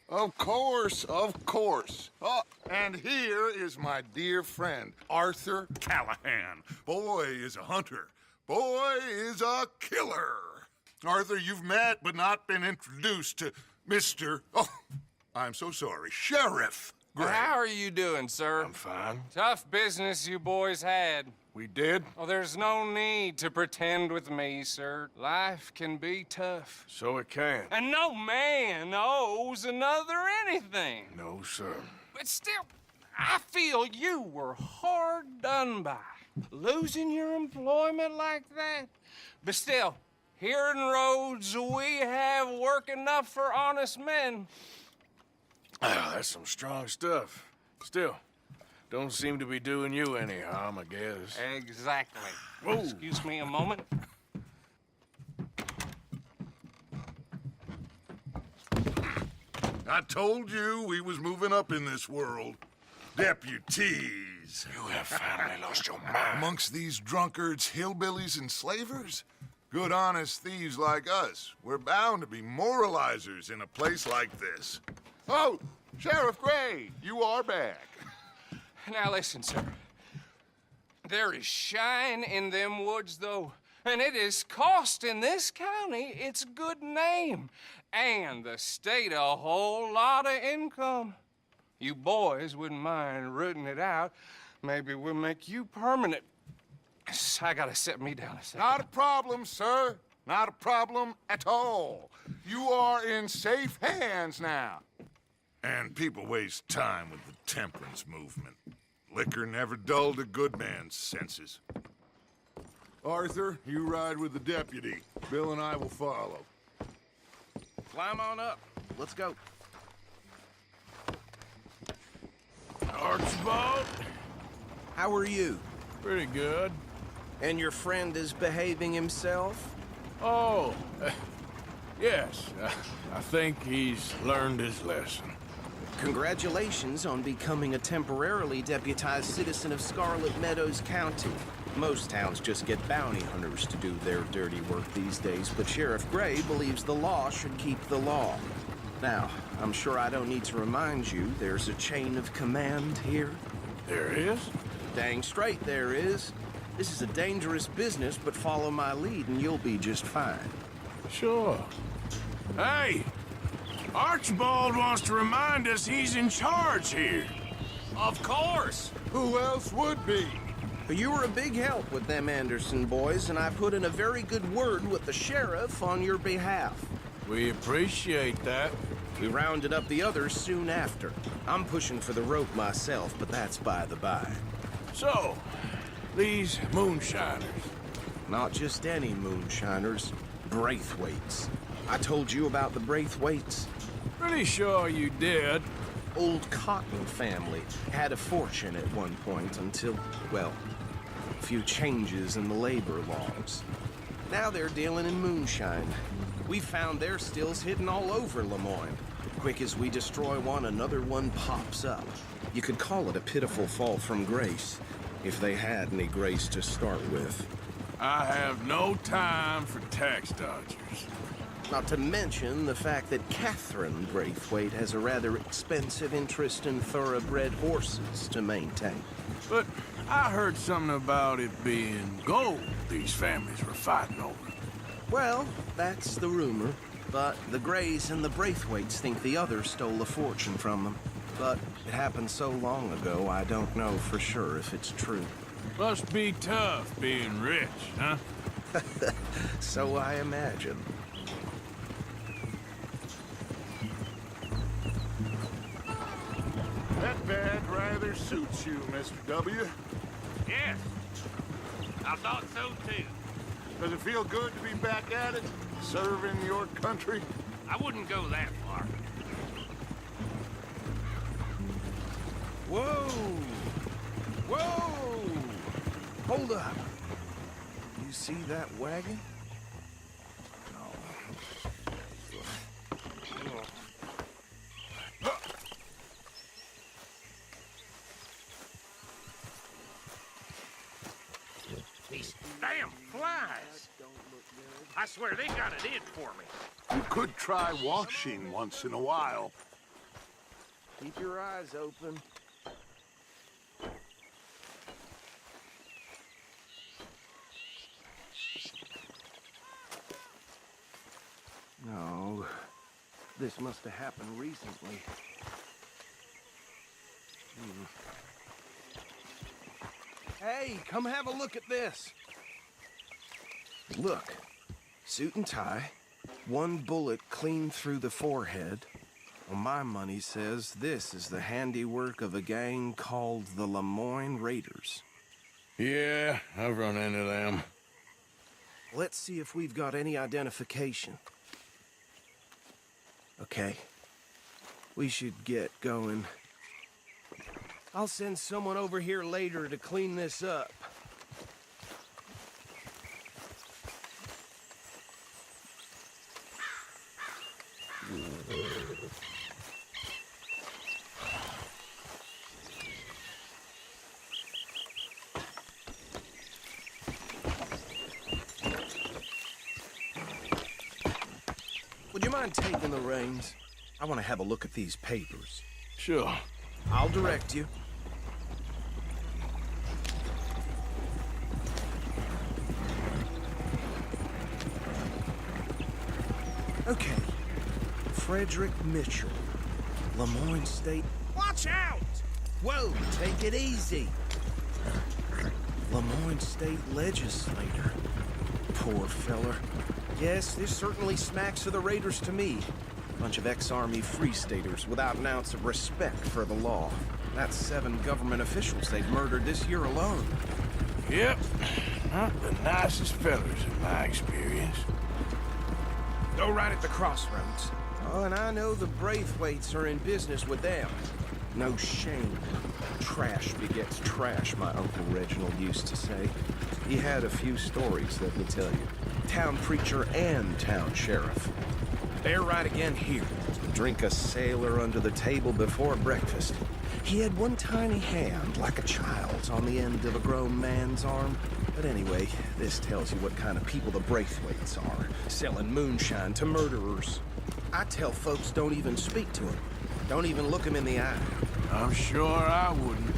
Of course, of course. Oh, and here is my dear friend, Arthur Callahan. Boy is a hunter. Boy is a killer. Arthur, you've met but not been introduced to Mr. Oh, I'm so sorry, Sheriff Gray. How are you doing, sir? I'm fine. Tough business you boys had. We did? Oh, there's no need to pretend with me, sir. Life can be tough. So it can. And no man owes another anything. No, sir. But still, I feel you were hard done by. Losing your employment like that. But still, here in Rhodes, we have work enough for honest men. Ah, that's some strong stuff. Still, don't seem to be doing you any harm, I guess. Exactly. Whoa. Excuse me a moment. I told you we was moving up in this world. Deputies. You have finally lost your mind. Amongst these drunkards, hillbillies, and slavers? Good, honest thieves like us. We're bound to be moralizers in a place like this. Oh, Sheriff Gray, you are back. Now listen, sir. There is shine in them woods, though, and it is costing this county its good name and the state a whole lot of income. You boys wouldn't mind rooting it out. Maybe we'll make you permanent. I gotta set me down a second. Not a problem, sir. Not a problem at all. You are in safe hands now. And people waste time with the temperance movement. Liquor never dulled a good man's senses. Arthur, you ride with the deputy. Bill and I will follow. Climb on up. Let's go. Archibald? How are you? Pretty good. And your friend is behaving himself? Oh, yes. I think he's learned his lesson. Congratulations on becoming a temporarily deputized citizen of Scarlet Meadows County. Most towns just get bounty hunters to do their dirty work these days, but Sheriff Gray believes the law should keep the law. Now, I'm sure I don't need to remind you there's a chain of command here. There is? Dang straight there is. This is a dangerous business, but follow my lead and you'll be just fine. Sure. Hey! Archibald wants to remind us he's in charge here. Of course. Who else would be? You were a big help with them Anderson boys, and I put in a very good word with the sheriff on your behalf. We appreciate that. We rounded up the others soon after. I'm pushing for the rope myself, but that's by the by. So, these moonshiners. Not just any moonshiners, Braithwaites. I told you about the Braithwaites. Pretty sure you did. Old Cotton family had a fortune at one point until, well, a few changes in the labor laws. Now they're dealing in moonshine. We found their stills hidden all over Lemoyne. Quick as we destroy one, another one pops up. You could call it a pitiful fall from grace, if they had any grace to start with. I have no time for tax dodgers. Not to mention the fact that Catherine Braithwaite has a rather expensive interest in thoroughbred horses to maintain. But I heard something about it being gold these families were fighting over. Well, that's the rumor. But the Grays and the Braithwaites think the others stole a fortune from them. But it happened so long ago, I don't know for sure if it's true. Must be tough being rich, huh? So I imagine. That bag rather suits you, Mr. W. Yes, I thought so too. Does it feel good to be back at it, serving your country? I wouldn't go that far. Whoa! Whoa! Hold up. You see that wagon? These damn flies. I swear they got it in for me. You could try washing once in a while. Keep your eyes open. No, this must have happened recently. Hey, come have a look at this. Look, suit and tie, one bullet clean through the forehead. Well, my money says this is the handiwork of a gang called the Lemoyne Raiders. Yeah, I've run into them. Let's see if we've got any identification. Okay. We should get going. I'll send someone over here later to clean this up. Would you mind taking the reins? I want to have a look at these papers. Sure. I'll direct you. Okay. Frederick Mitchell. Lemoyne State. Watch out! Whoa, take it easy. Lemoyne State legislator. Poor feller. Yes, this certainly smacks of the Raiders to me. Bunch of ex-Army Free Staters without an ounce of respect for the law. That's 7 government officials they've murdered this year alone. Yep. Not the nicest fellas in my experience. Go right at the crossroads. Oh, and I know the Braithwaites are in business with them. No shame. Trash begets trash, my Uncle Reginald used to say. He had a few stories, let me tell you. Town preacher and town sheriff. They're right again here. Drink a sailor under the table before breakfast. He had one tiny hand, like a child's, on the end of a grown man's arm. But anyway, this tells you what kind of people the Braithwaites are. Selling moonshine to murderers. I tell folks don't even speak to them. Don't even look them in the eye. I'm sure I wouldn't.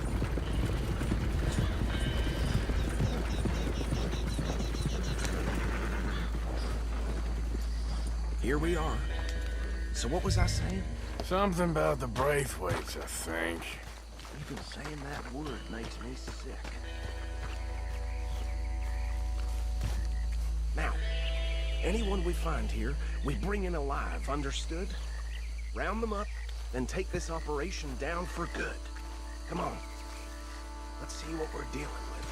Here we are. So what was I saying? Something about the Braithwaites, I think. Even saying that word makes me sick. Now, anyone we find here, we bring in alive, understood? Round them up, then take this operation down for good. Come on. Let's see what we're dealing with.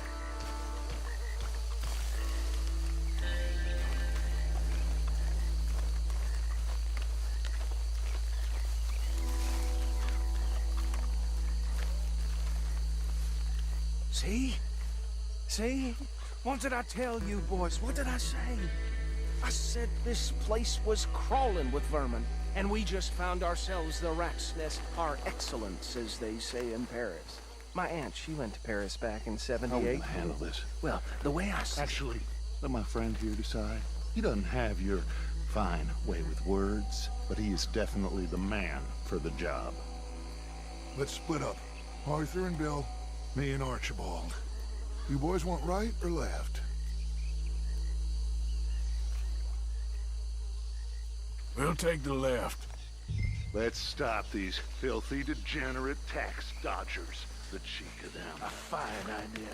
See? See? What did I tell you, boys? What did I say? I said this place was crawling with vermin, and we just found ourselves the rat's nest par excellence, as they say in Paris. My aunt, she went to Paris back in How '78. we gonna handle this? Well, the way I see Actually, let my friend here decide. He doesn't have your fine way with words, but he is definitely the man for the job. Let's split up. Arthur and Bill, me and Archibald. You boys want right or left? We'll take the left. Let's stop these filthy, degenerate tax dodgers. The cheek of them. A fine idea.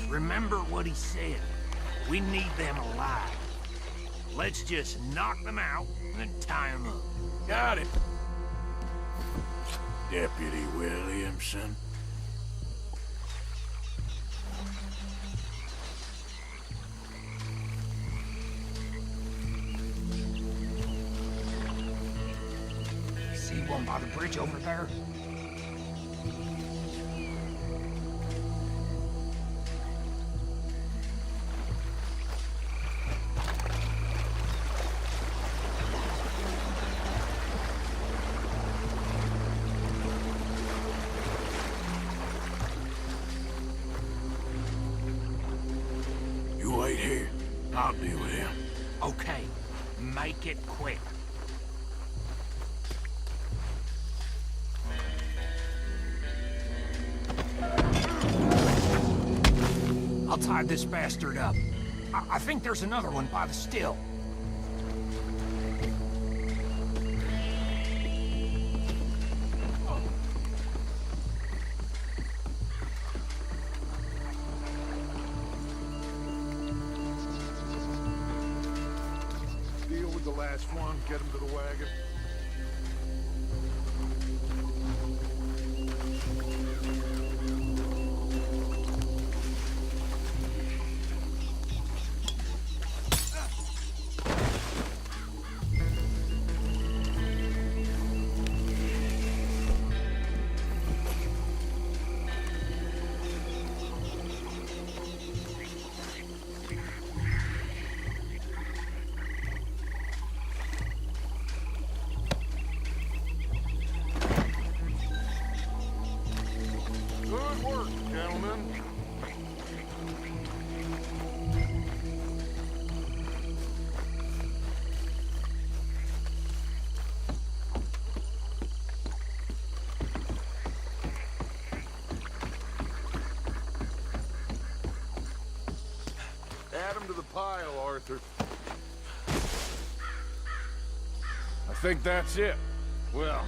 Remember what he said. We need them alive. Let's just knock them out and then tie them up. Got it. Deputy Williamson. See one by the bridge over there? You wait here. I'll deal with him. Okay, make it quick. I'll tie this bastard up. I think there's another one by the still. Deal with the last one, get him to the wagon. Good work, gentlemen. Add him to the pile, Arthur. I think that's it. Well,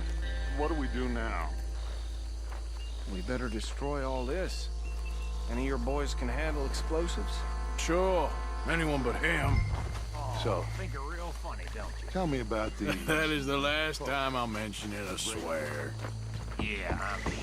what do we do now? We better destroy all this. Any of your boys can handle explosives? Sure. Anyone but him. So, Think you're real funny, don't you? tell me about the... That is the last time I'll mention it, I swear. Yeah, I'm sure.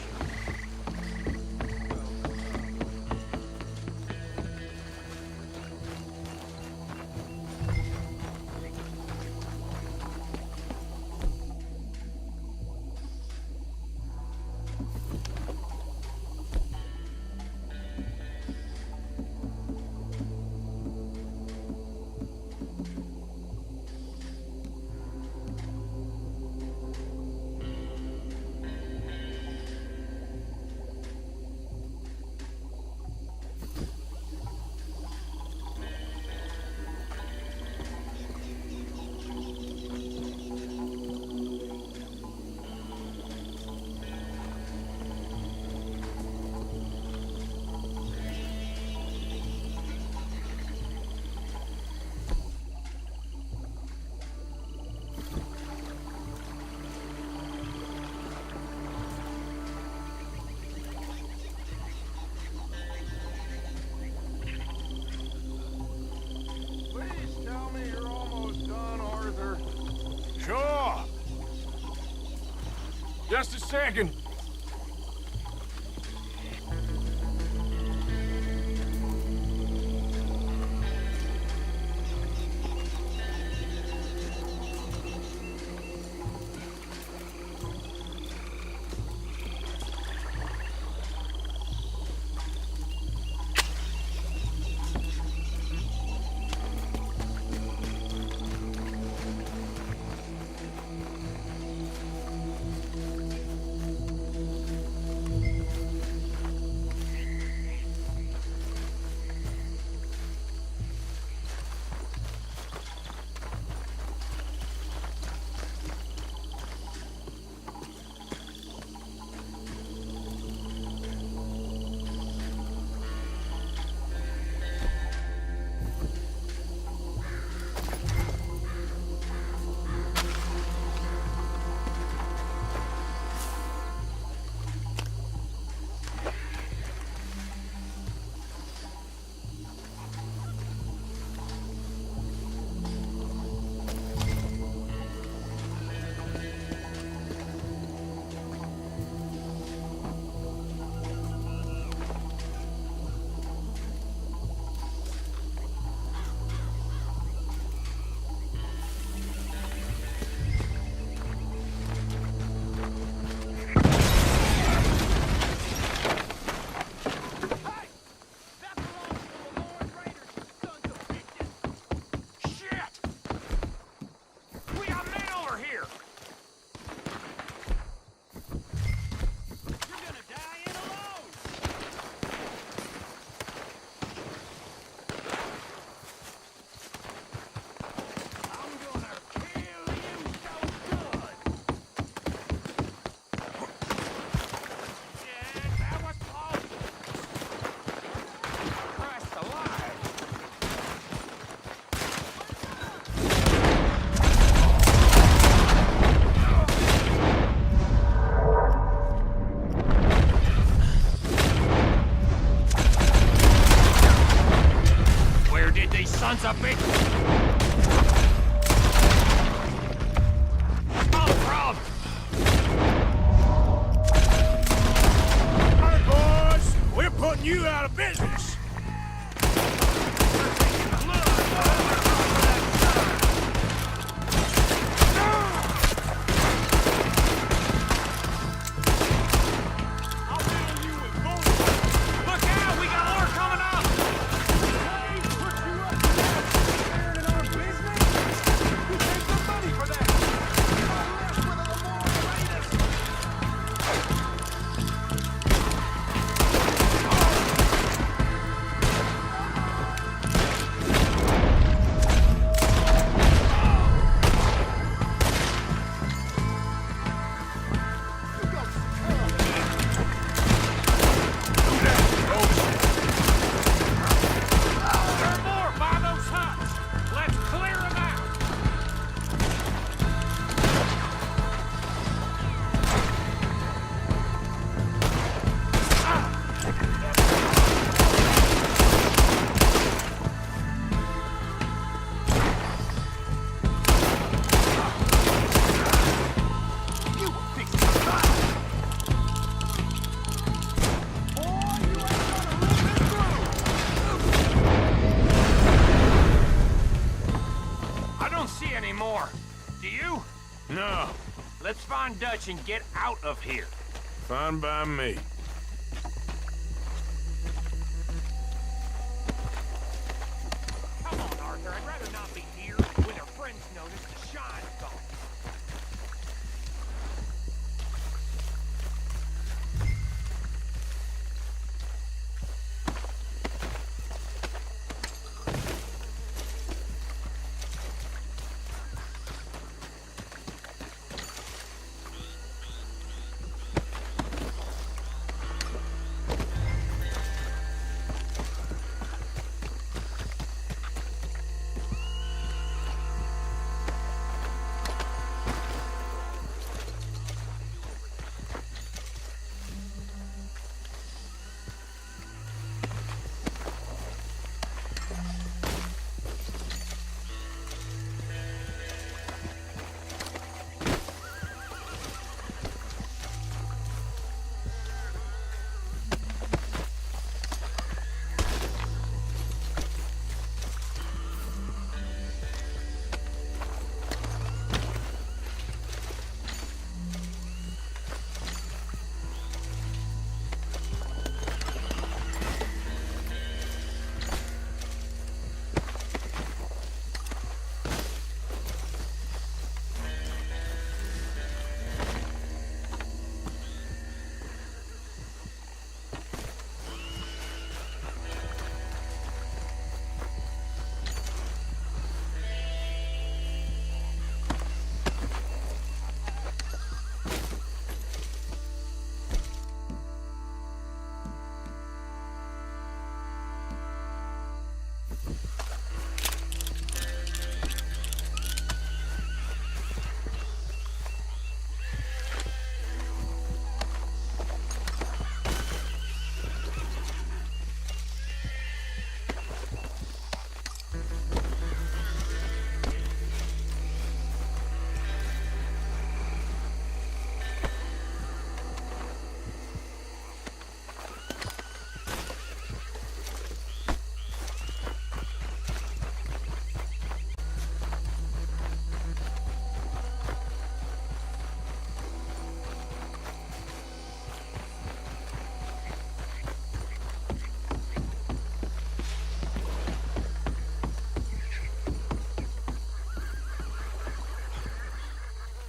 Please tell me you're almost done, Arthur. Sure. Just a second. Copy. No problem. All right, boys. We're putting you out of business. No. Let's find Dutch and get out of here. Fine by me. Come on, Arthur. I'd rather not be here when our friends notice the shine's gone.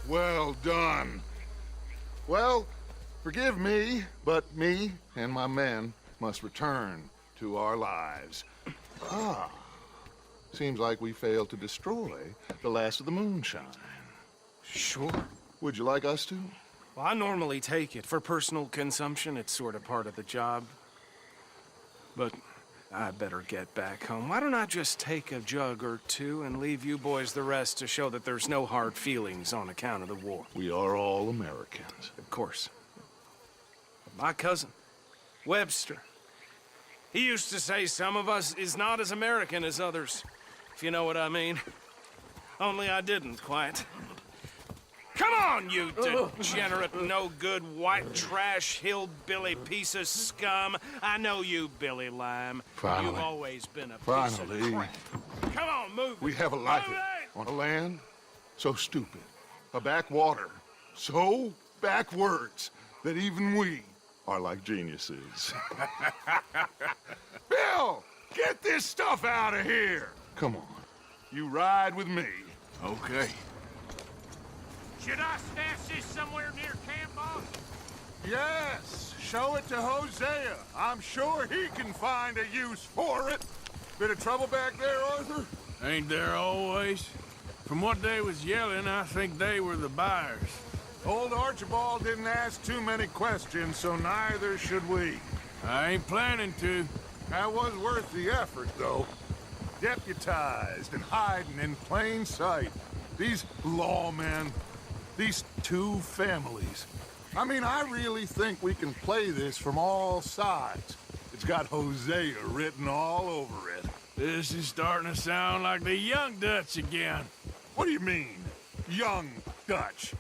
Well done. Well, forgive me, but me and my men must return to our lives. Ah, seems like we failed to destroy the last of the moonshine. Sure. Would you like us to? Well, I normally take it. For personal consumption, it's sort of part of the job. But I better get back home. Why don't I just take a jug or two and leave you boys the rest to show that there's no hard feelings on account of the war? We are all Americans. Of course. My cousin, Webster, he used to say some of us is not as American as others. if you know what I mean. Only I didn't quite. Come on, you degenerate, no-good, white trash, hillbilly piece of scum. I know you, Billy Lime. Finally. You've always been a piece Finally. of crap. Come on, move We it. have a life Move it! on a land so stupid, a backwater so backwards that even we are like geniuses. Bill, get this stuff out of here. Come on, you ride with me. Okay. Should I stash this somewhere near camp, boss? Yes, show it to Hosea. I'm sure he can find a use for it. Bit of trouble back there, Arthur? Ain't there always? From what they was yelling, I think they were the buyers. Old Archibald didn't ask too many questions, so neither should we. I ain't planning to. That was worth the effort, though. Deputized and hiding in plain sight. These lawmen, these two families. I mean, I really think we can play this from all sides. It's got Hosea written all over it. This is starting to sound like the Young Dutch again. What do you mean, young Dutch?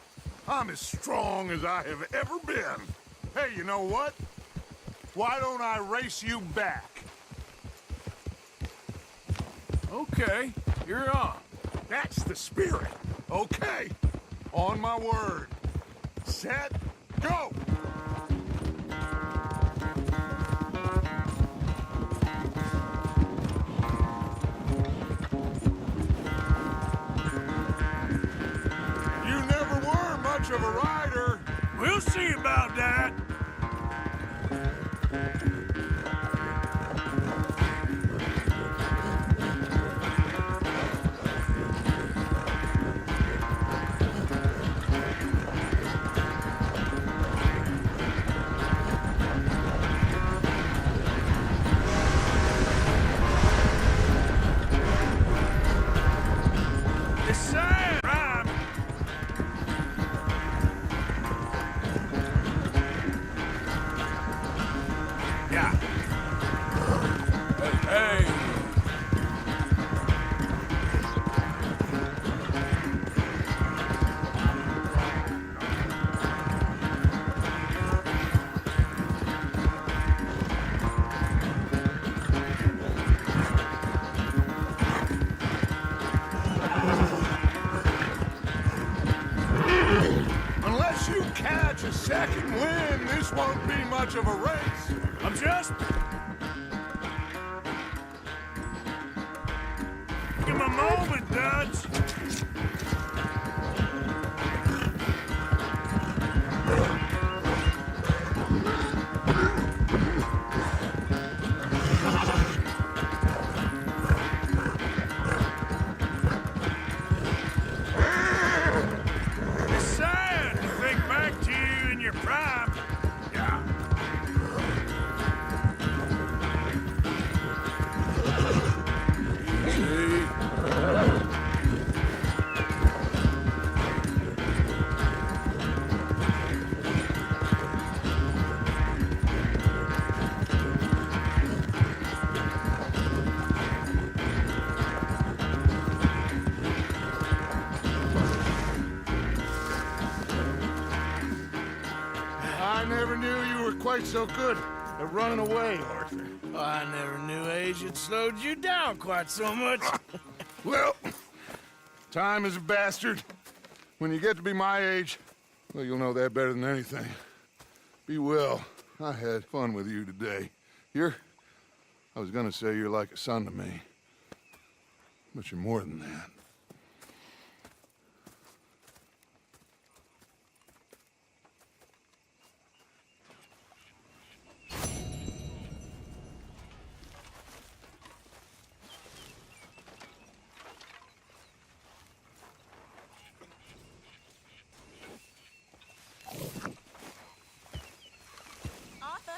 I'm as strong as I have ever been. Hey, you know what? Why don't I race you back? Okay, you're on. That's the spirit. Okay. On my word. Set, go! You never were much of a rider. We'll see about that. It's sad, rhyme. Yeah. Hey, hey. Unless you catch a second wind, this won't be much of a race. I'm just... Give him a moment, Dutch. It's sad to think back to you in your prime. Yeah. Easy. I never knew you were quite so good at running away, Arthur. I never knew age had slowed you down quite so much. Well, time is a bastard. When you get to be my age, well, you'll know that better than anything. Be well. I had fun with you today. I was gonna say you're like a son to me. But you're more than that. Arthur?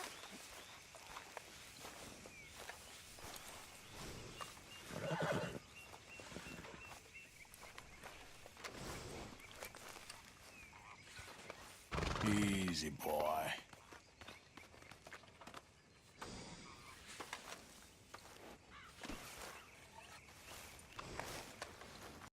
Easy, boy.